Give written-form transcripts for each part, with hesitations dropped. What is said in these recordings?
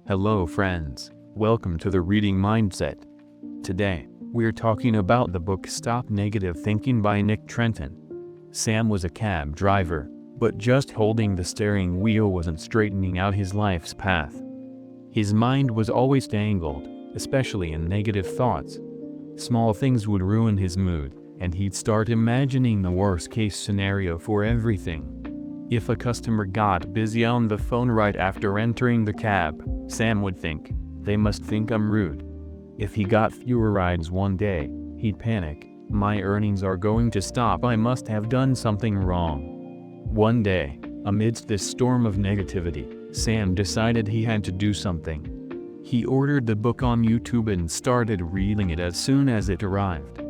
Hello friends, welcome to the Reading Mindset. Today, we're talking about the book Stop Negative Thinking by Nick Trenton. Sam was a cab driver, but just holding the steering wheel wasn't straightening out his life's path. His mind was always tangled, especially in negative thoughts. Small things would ruin his mood, and he'd start imagining the worst-case scenario for everything. If a customer got busy on the phone right after entering the cab, Sam would think, "They must think I'm rude." If he got fewer rides one day, he'd panic, "My earnings are going to stop, I must have done something wrong." One day, amidst this storm of negativity, Sam decided he had to do something. He ordered the book on YouTube and started reading it as soon as it arrived.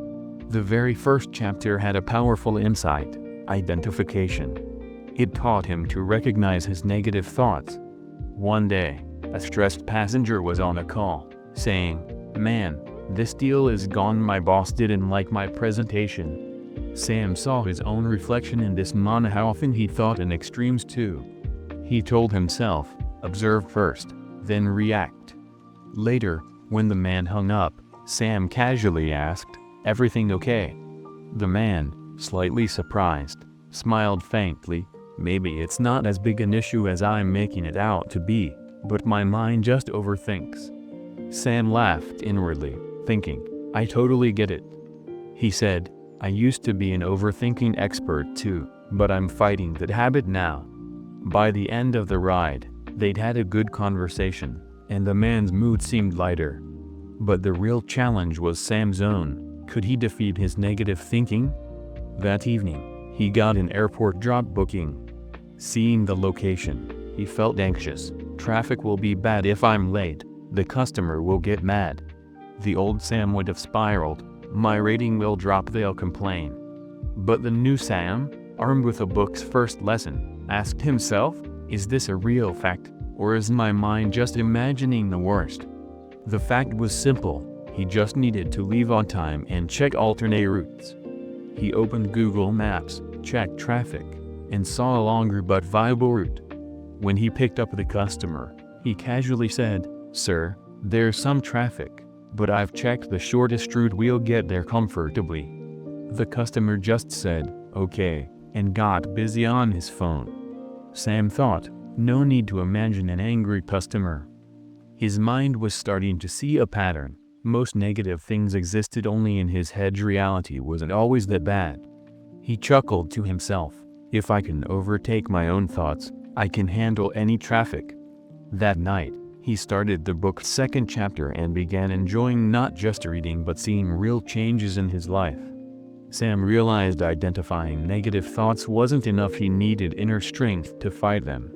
The very first chapter had a powerful insight: identification. It taught him to recognize his negative thoughts. One day, a stressed passenger was on a call, saying, "Man, this deal is gone, my boss didn't like my presentation." Sam saw his own reflection in this man. How often he thought in extremes too. He told himself, "Observe first, then react." Later, when the man hung up, Sam casually asked, "Everything okay?" The man, slightly surprised, smiled faintly. "Maybe it's not as big an issue as I'm making it out to be, but my mind just overthinks." Sam laughed inwardly, thinking, "I totally get it." He said, "I used to be an overthinking expert too, but I'm fighting that habit now." By the end of the ride, they'd had a good conversation, and the man's mood seemed lighter. But the real challenge was Sam's own. Could he defeat his negative thinking? That evening, he got an airport drop booking. Seeing the location, he felt anxious. "Traffic will be bad if I'm late. The customer will get mad." The old Sam would have spiraled. "My rating will drop, they'll complain." But the new Sam, armed with a book's first lesson, asked himself, "Is this a real fact, or is my mind just imagining the worst?" The fact was simple: he just needed to leave on time and check alternate routes. He opened Google Maps, checked traffic, and saw a longer but viable route. When he picked up the customer, he casually said, "Sir, there's some traffic, but I've checked the shortest route, we'll get there comfortably." The customer just said, "Okay," and got busy on his phone. Sam thought, no need to imagine an angry customer. His mind was starting to see a pattern. Most negative things existed only in his head. Reality wasn't always that bad. He chuckled to himself, "If I can overtake my own thoughts, I can handle any traffic." That night, he started the book's second chapter and began enjoying not just reading but seeing real changes in his life. Sam realized identifying negative thoughts wasn't enough. He needed inner strength to fight them.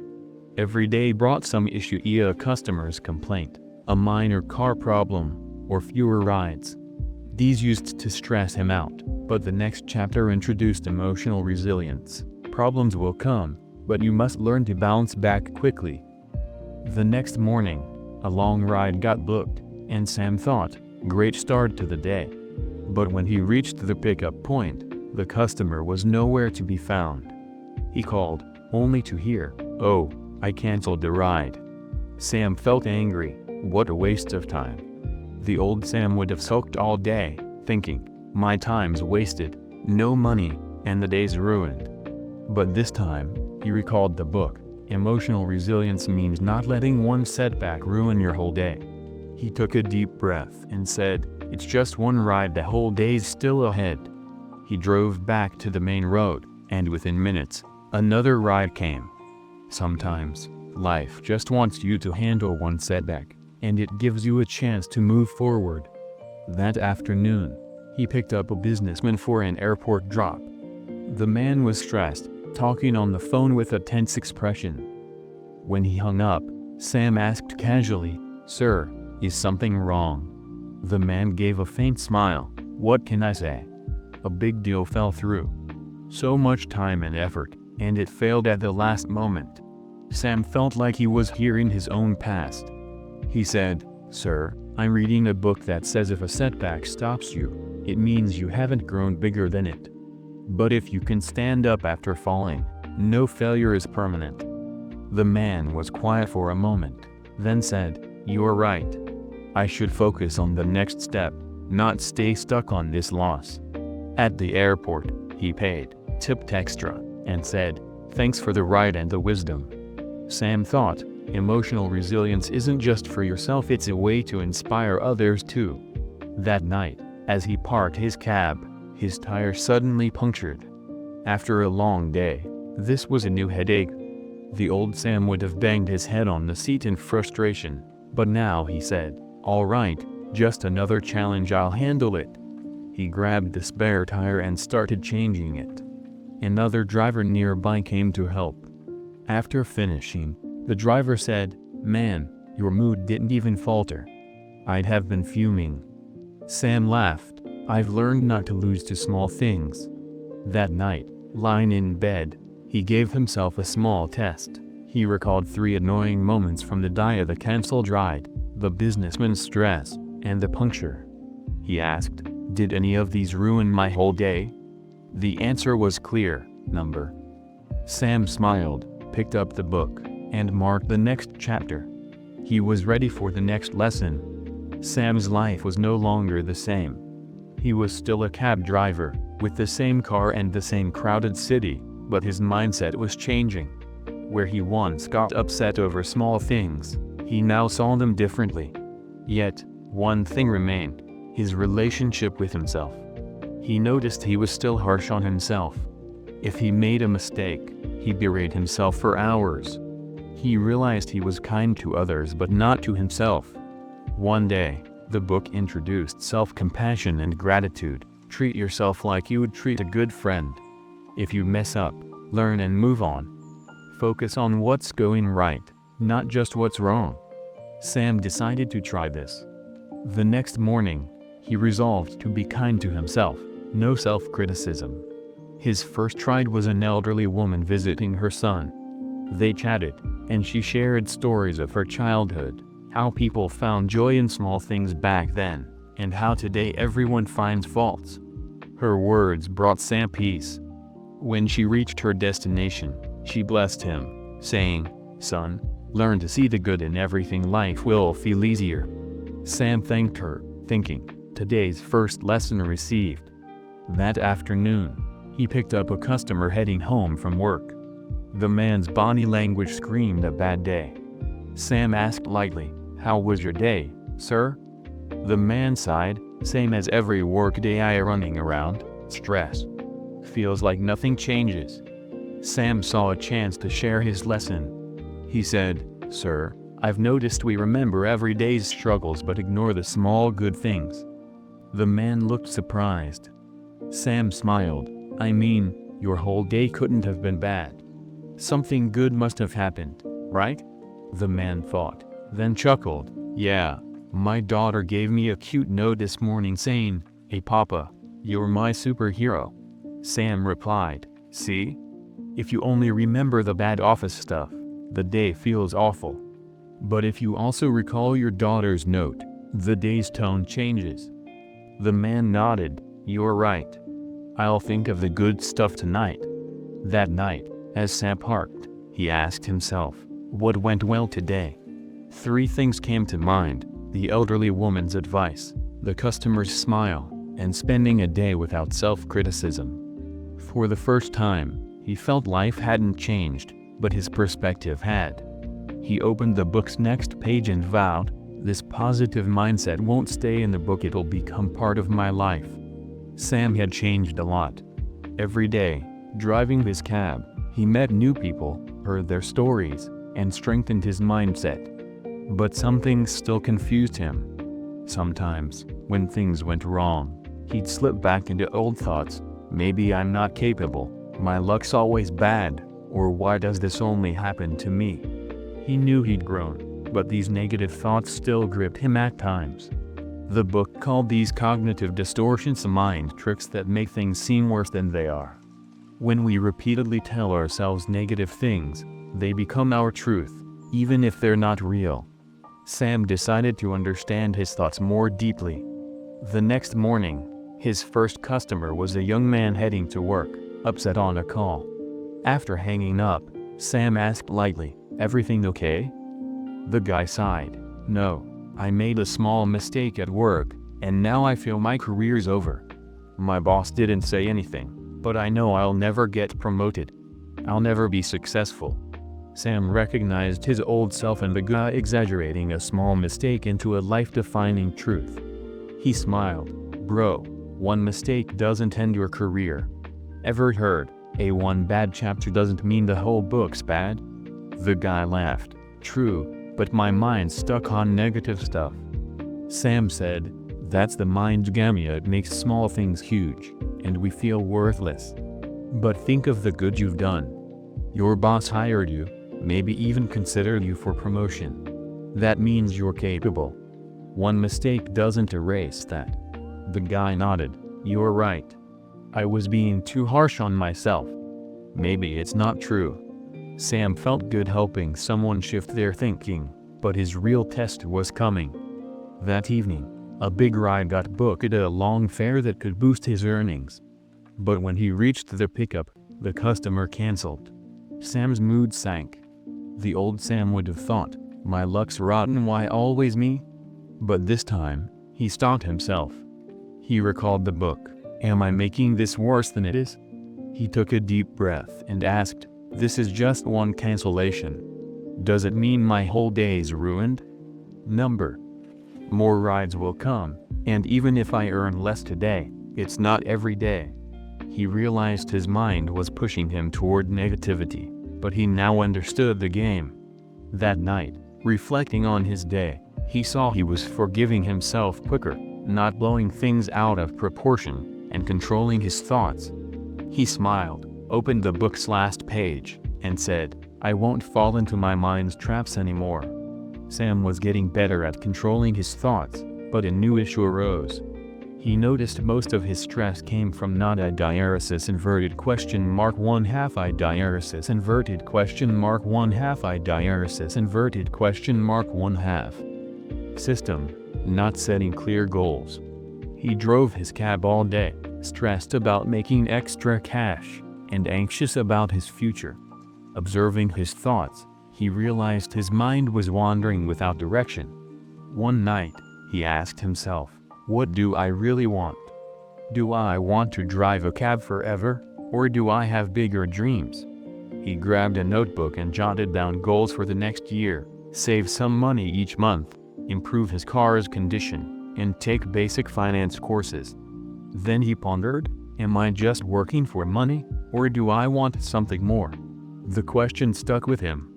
Every day brought some issue: a customer's complaint, a minor car problem, or fewer rides. These used to stress him out, but the next chapter introduced emotional resilience. Problems will come, but you must learn to bounce back quickly. The next morning, a long ride got booked, and Sam thought, "Great start to the day." But when he reached the pickup point, the customer was nowhere to be found. He called, only to hear, "Oh, I canceled the ride." Sam felt angry. What a waste of time. The old Sam would have sulked all day, thinking, "My time's wasted, no money, and the day's ruined." But this time, he recalled the book. Emotional resilience means not letting one setback ruin your whole day. He took a deep breath and said, "It's just one ride, the whole day's still ahead." He drove back to the main road, and within minutes, another ride came. Sometimes, life just wants you to handle one setback, and it gives you a chance to move forward. That afternoon, he picked up a businessman for an airport drop. The man was stressed, talking on the phone with a tense expression. When he hung up, Sam asked casually, "Sir, is something wrong?" The man gave a faint smile. "What can I say? A big deal fell through. So much time and effort, and it failed at the last moment." Sam felt like he was hearing his own past. He said, "Sir, I'm reading a book that says if a setback stops you, it means you haven't grown bigger than it. But if you can stand up after falling, no failure is permanent." The man was quiet for a moment, then said, You're right. I should focus on the next step, not stay stuck on this loss. At the airport, he paid, tipped extra, and said, "Thanks for the ride and the wisdom." Sam thought, emotional resilience isn't just for yourself, it's a way to inspire others too. That night, as he parked his cab, his tire suddenly punctured. After a long day, this was a new headache. The old Sam would have banged his head on the seat in frustration, but now he said, "All right, just another challenge, I'll handle it." He grabbed the spare tire and started changing it. Another driver nearby came to help. After finishing, the driver said, "Man, your mood didn't even falter. I'd have been fuming." Sam laughed. "I've learned not to lose to small things." That night, lying in bed, he gave himself a small test. He recalled 3 annoying moments from the day: the cancelled ride, the businessman's stress, and the puncture. He asked, "Did any of these ruin my whole day?" The answer was clear: number. Sam smiled, picked up the book, and marked the next chapter. He was ready for the next lesson. Sam's life was no longer the same. He was still a cab driver, with the same car and the same crowded city, but his mindset was changing. Where he once got upset over small things, he now saw them differently. Yet, one thing remained: his relationship with himself. He noticed he was still harsh on himself. If he made a mistake, he berated himself for hours. He realized he was kind to others but not to himself. One day, the book introduced self-compassion and gratitude. Treat yourself like you would treat a good friend. If you mess up, learn and move on. Focus on what's going right, not just what's wrong. Sam decided to try this. The next morning, he resolved to be kind to himself, no self-criticism. His first try was an elderly woman visiting her son. They chatted, and she shared stories of her childhood, how people found joy in small things back then, and how today everyone finds faults. Her words brought Sam peace. When she reached her destination, she blessed him, saying, "Son, learn to see the good in everything, life will feel easier." Sam thanked her, thinking, today's first lesson received. That afternoon, he picked up a customer heading home from work. The man's body language screamed a bad day. Sam asked lightly, "How was your day, sir?" The man sighed, "Same as every workday, I running around, stress. Feels like nothing changes." Sam saw a chance to share his lesson. He said, "Sir, I've noticed we remember every day's struggles but ignore the small good things." The man looked surprised. Sam smiled, "I mean, your whole day couldn't have been bad. Something good must have happened, right?" The man thought, then chuckled, "Yeah, my daughter gave me a cute note this morning saying, 'Hey Papa, you're my superhero.'" Sam replied, "See? If you only remember the bad office stuff, the day feels awful. But if you also recall your daughter's note, the day's tone changes." The man nodded, "You're right. I'll think of the good stuff tonight." That night, as Sam parked, he asked himself, what went well today? 3 things came to mind: the elderly woman's advice, the customer's smile, and spending a day without self-criticism. For the first time, he felt life hadn't changed, but his perspective had. He opened the book's next page and vowed, "This positive mindset won't stay in the book, it'll become part of my life." Sam had changed a lot. Every day, driving his cab, he met new people, heard their stories, and strengthened his mindset. But some things still confused him. Sometimes, when things went wrong, he'd slip back into old thoughts: maybe I'm not capable, my luck's always bad, or why does this only happen to me? He knew he'd grown, but these negative thoughts still gripped him at times. The book called these cognitive distortions mind tricks that make things seem worse than they are. When we repeatedly tell ourselves negative things, they become our truth, even if they're not real. Sam decided to understand his thoughts more deeply. The next morning, his first customer was a young man heading to work, upset on a call. After hanging up, Sam asked lightly, "Everything okay?" The guy sighed, No, I made a small mistake at work, and now I feel my career's over. My boss didn't say anything, but I know I'll never get promoted. I'll never be successful. Sam recognized his old self and the guy exaggerating a small mistake into a life-defining truth. He smiled. Bro, one mistake doesn't end your career. Ever heard, one bad chapter doesn't mean the whole book's bad? The guy laughed. True, but my mind's stuck on negative stuff. Sam said, that's the mind game. It makes small things huge, and we feel worthless. But think of the good you've done. Your boss hired you, maybe even considered you for promotion. That means you're capable. One mistake doesn't erase that. The guy nodded. You're right. I was being too harsh on myself. Maybe it's not true. Sam felt good helping someone shift their thinking, but his real test was coming. That evening, a big ride got booked at a long fare that could boost his earnings. But when he reached the pickup, the customer canceled. Sam's mood sank. The old Sam would have thought, my luck's rotten, why always me? But this time, he stopped himself. He recalled the book. Am I making this worse than it is? He took a deep breath and asked, this is just one cancellation. Does it mean my whole day's ruined? More rides will come, and even if I earn less today, it's not every day. He realized his mind was pushing him toward negativity, but he now understood the game. That night, reflecting on his day, he saw he was forgiving himself quicker, not blowing things out of proportion, and controlling his thoughts. He smiled, opened the book's last page, and said, I won't fall into my mind's traps anymore. Sam was getting better at controlling his thoughts, but a new issue arose. He noticed most of his stress came from not a diaresis inverted question mark 1/2 I diaresis inverted question mark 1/2 I diaresis inverted question mark 1/2 system, not setting clear goals. He drove his cab all day, stressed about making extra cash, and anxious about his future. Observing his thoughts, he realized his mind was wandering without direction. One night, he asked himself, what do I really want? Do I want to drive a cab forever, or do I have bigger dreams? He grabbed a notebook and jotted down goals for the next year: save some money each month, improve his car's condition, and take basic finance courses. Then he pondered, am I just working for money, or do I want something more? The question stuck with him.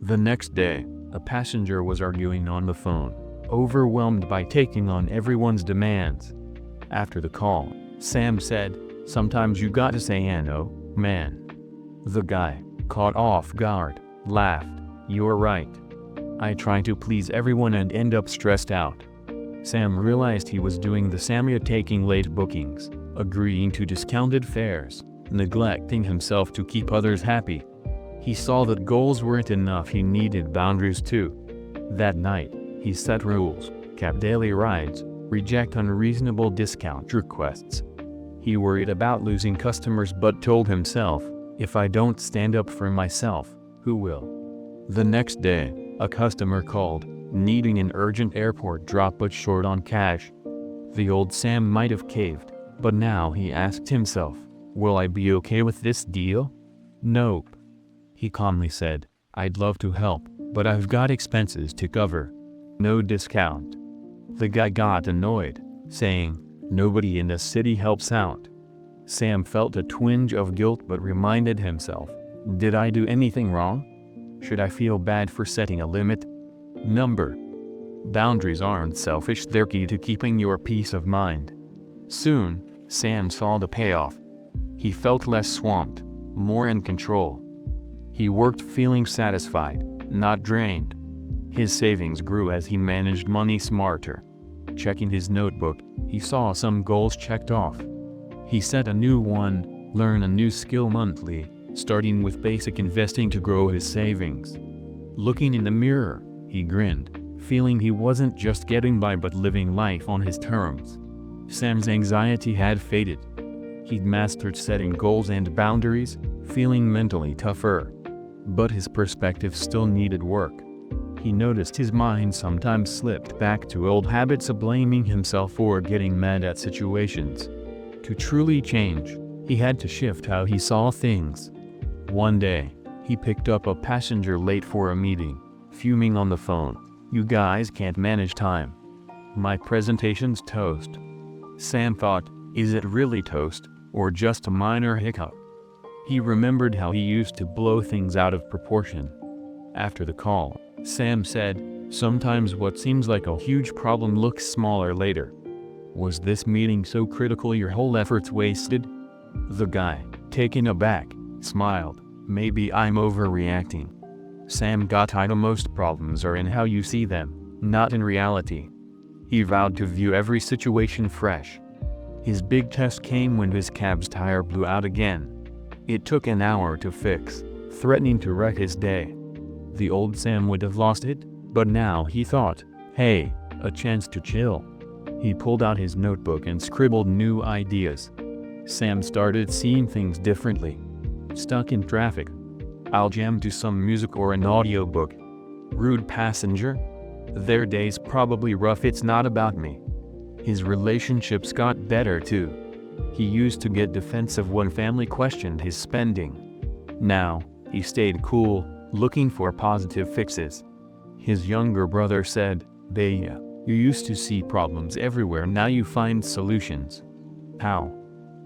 The next day, a passenger was arguing on the phone, overwhelmed by taking on everyone's demands. After the call, Sam said, sometimes you gotta say no, man. The guy, caught off guard, laughed. You're right. I try to please everyone and end up stressed out. Sam realized he was doing the Samia, taking late bookings, agreeing to discounted fares, neglecting himself to keep others happy. He saw that goals weren't enough, he needed boundaries too. That night, he set rules, cap daily rides, reject unreasonable discount requests. He worried about losing customers but told himself, if I don't stand up for myself, who will? The next day, a customer called, needing an urgent airport drop but short on cash. The old Sam might have caved, but now he asked himself, will I be okay with this deal? Nope. He calmly said, I'd love to help, but I've got expenses to cover. No discount. The guy got annoyed, saying, nobody in the city helps out. Sam felt a twinge of guilt but reminded himself, did I do anything wrong? Should I feel bad for setting a limit? Boundaries aren't selfish, they're key to keeping your peace of mind. Soon, Sam saw the payoff. He felt less swamped, more in control. He worked feeling satisfied, not drained. His savings grew as he managed money smarter. Checking his notebook, he saw some goals checked off. He set a new one, learn a new skill monthly, starting with basic investing to grow his savings. Looking in the mirror, he grinned, feeling he wasn't just getting by but living life on his terms. Sam's anxiety had faded. He'd mastered setting goals and boundaries, feeling mentally tougher. But his perspective still needed work. He noticed his mind sometimes slipped back to old habits of blaming himself or getting mad at situations. To truly change, he had to shift how he saw things. One day, he picked up a passenger late for a meeting, fuming on the phone. "You guys can't manage time. My presentation's toast." Sam thought, is it really toast, or just a minor hiccup? He remembered how he used to blow things out of proportion. After the call, Sam said, "Sometimes what seems like a huge problem looks smaller later." Was this meeting so critical your whole efforts wasted? The guy, taken aback, smiled. "Maybe I'm overreacting." Sam got tight. Most problems are in how you see them, not in reality. He vowed to view every situation fresh. His big test came when his cab's tire blew out again. It took an hour to fix, threatening to wreck his day. The old Sam would have lost it, but now he thought, hey, a chance to chill. He pulled out his notebook and scribbled new ideas. Sam started seeing things differently. Stuck in traffic? I'll jam to some music or an audiobook. Rude passenger? Their day's probably rough, it's not about me. His relationships got better too. He used to get defensive when family questioned his spending. Now, he stayed cool, looking for positive fixes. His younger brother said, "Baya, you used to see problems everywhere, now you find solutions." How?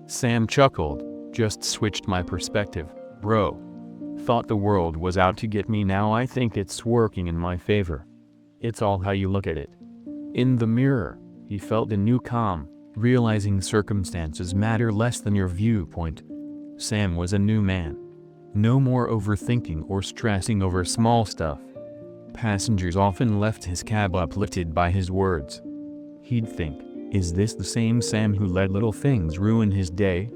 Sam chuckled, "Just switched my perspective, bro. Thought the world was out to get me, now I think it's working in my favor." It's all how you look at it. In the mirror, he felt a new calm, realizing circumstances matter less than your viewpoint. Sam was a new man. No more overthinking or stressing over small stuff. Passengers often left his cab uplifted by his words. He'd think, is this the same Sam who let little things ruin his day?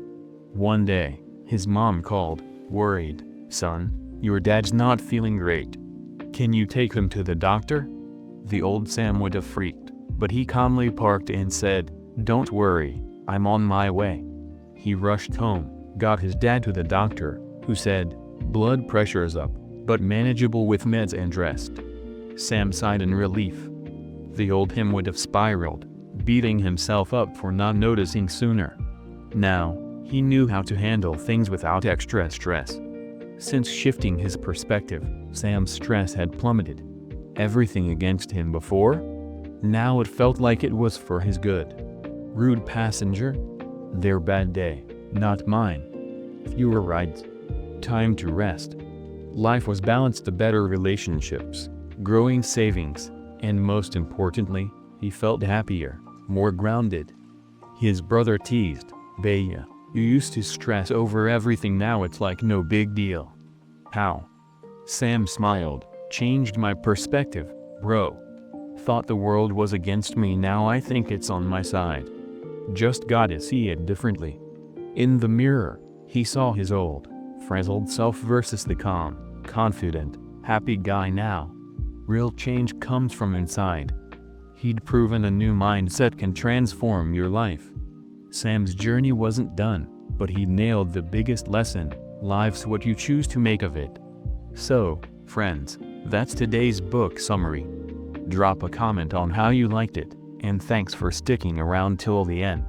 One day, his mom called, worried, "Son, your dad's not feeling great. Can you take him to the doctor?" The old Sam would have freaked, but he calmly parked and said, "Don't worry, I'm on my way." He rushed home, got his dad to the doctor, who said, "Blood pressure's up, but manageable with meds and rest." Sam sighed in relief. The old him would have spiraled, beating himself up for not noticing sooner. Now, he knew how to handle things without extra stress. Since shifting his perspective, Sam's stress had plummeted. Everything against him before? Now it felt like it was for his good. Rude passenger? Their bad day, not mine. Fewer rides. Time to rest. Life was balanced to better relationships, growing savings, and most importantly, he felt happier, more grounded. His brother teased, "Baya, you used to stress over everything, now it's like no big deal." How? Sam smiled, "Changed my perspective, bro. Thought the world was against me, now I think it's on my side. Just gotta see it differently." In the mirror, he saw his old, frazzled self versus the calm, confident, happy guy now. Real change comes from inside. He'd proven a new mindset can transform your life. Sam's journey wasn't done, but he nailed the biggest lesson: life's what you choose to make of it. So, friends, that's today's book summary. Drop a comment on how you liked it, and thanks for sticking around till the end.